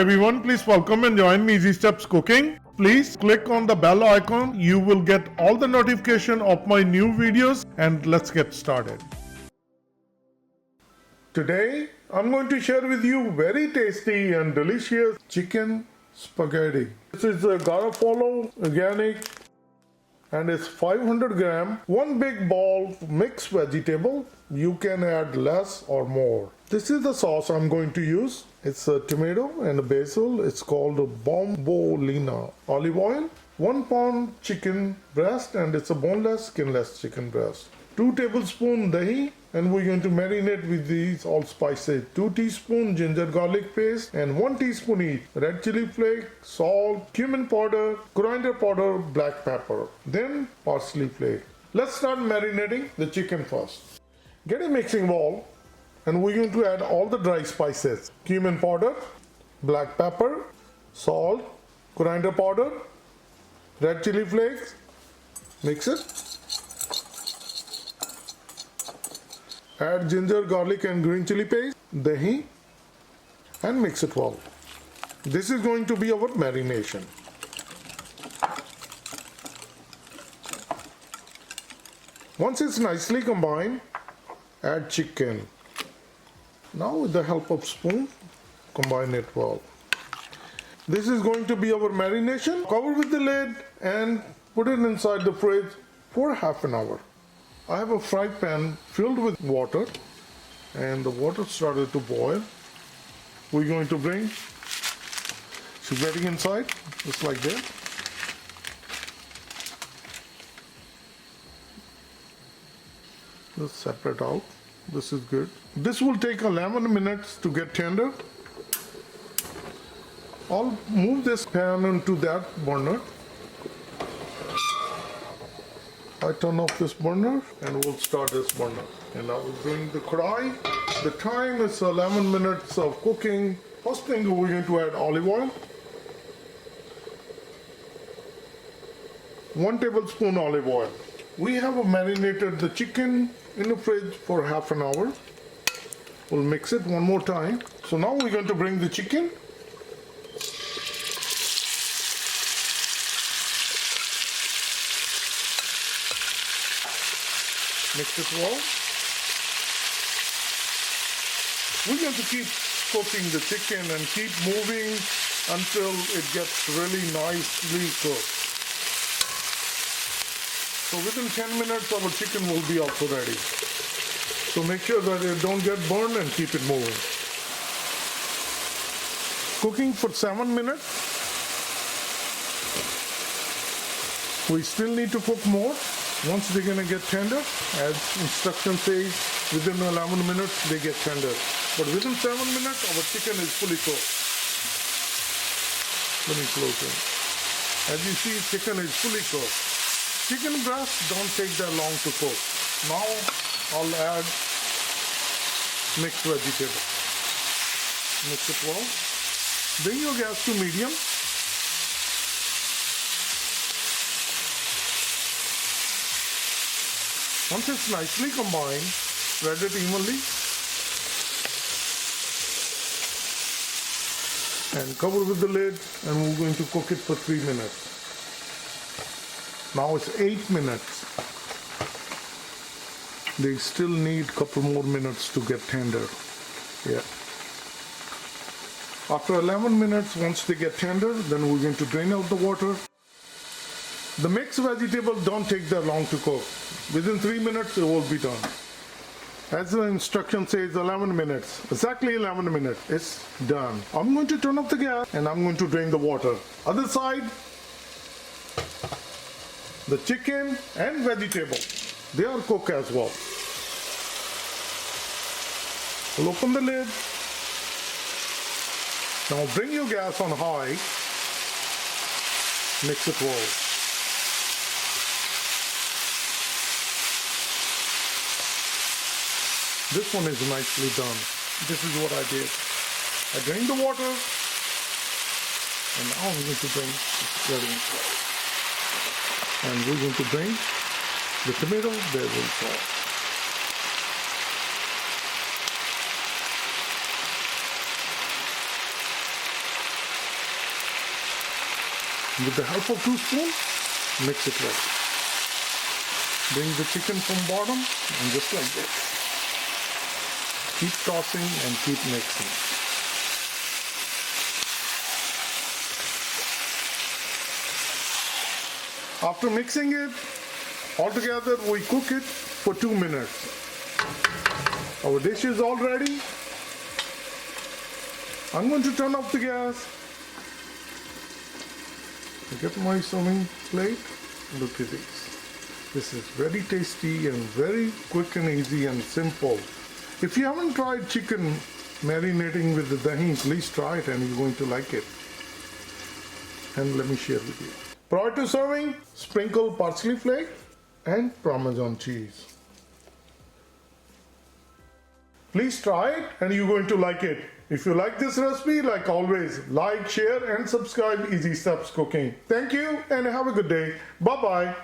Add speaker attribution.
Speaker 1: everyone, please welcome and join me Easy Steps Cooking. Please click on the bell icon. You will get all the notification of my new videos, and let's get started. Today I'm going to share with you very tasty and delicious chicken spaghetti. This is a Garofalo organic and it's 500 gram. One big bowl mixed vegetable. You can add less or more. This is the sauce I'm going to use. It's a tomato and a basil. It's called bombolina. Olive oil, 1 pound chicken breast, and it's a boneless, skinless chicken breast. 2 tablespoons dahi, and we're going to marinate with these all spices. 2 teaspoons ginger garlic paste and 1 teaspoon each red chili flake, salt, cumin powder, coriander powder, black pepper, then parsley flake. Let's start marinating the chicken first. Get a mixing bowl and we're going to add all the dry spices. Cumin powder, black pepper, salt, coriander powder, red chili flakes. Mix it. Add ginger, garlic and green chili paste, dahi, and mix it well. This is going to be our marination. Once it's nicely combined, add chicken. Now with the help of spoon, combine it well. This is going to be our marination. Cover with the lid and put it inside the fridge for half an hour. I have a fry pan filled with water and the water started to boil. We're going to bring spaghetti inside, just like that. Just separate out. This is good. This will take 11 minutes to get tender. I'll move this pan into that burner. I turn off this burner and we'll start this burner. And I will bring the kadai. The time is 11 minutes of cooking. First thing we're going to add olive oil. 1 tablespoon olive oil. We have marinated the chicken in the fridge for half an hour. We'll mix it one more time. So now we're going to bring the chicken. Mix it well. We're going to keep cooking the chicken and keep moving until it gets really nicely cooked. So within 10 minutes our chicken will be also ready. So make sure that it don't get burned and keep it moving. Cooking for 7 minutes. We still need to cook more. Once they're going to get tender, as instruction says, within 11 minutes they get tender. But within 7 minutes our chicken is fully cooked. Let me close it. As you see, chicken is fully cooked. Chicken breast don't take that long to cook. Now I'll add mixed vegetable. Mix it well. Bring your gas to medium. Once it's nicely combined, spread it evenly and cover with the lid, and we're going to cook it for 3 minutes. Now it's 8 minutes. They still need a couple more minutes to get tender. Yeah. After 11 minutes, once they get tender, then we're going to drain out the water. The mixed vegetable don't take that long to cook. Within 3 minutes, it will be done. As the instruction says, 11 minutes. Exactly 11 minutes. It's done. I'm going to turn off the gas and I'm going to drain the water. Other side, the chicken and vegetable, they are cooked as well. We'll open the lid. Now bring your gas on high. Mix it well. This one is nicely done. This is what I did. I drained the water and now we're going to bring the spaghetti inside. And we're going to bring the tomato basil sauce. With the help of 2 spoons, mix it well. Bring the chicken from bottom and just like this. Keep tossing and keep mixing. After mixing it, altogether we cook it for 2 minutes. Our dish is all ready. I'm going to turn off the gas. Get my serving plate. Look at this. This is very tasty and very quick and easy and simple. If you haven't tried chicken marinating with the dahi, please try it and you're going to like it. And let me share with you. Prior to serving, sprinkle parsley flake and Parmesan cheese. Please try it and you're going to like it. If you like this recipe, like always, like, share and subscribe Easy Steps Cooking. Thank you and have a good day. Bye-bye.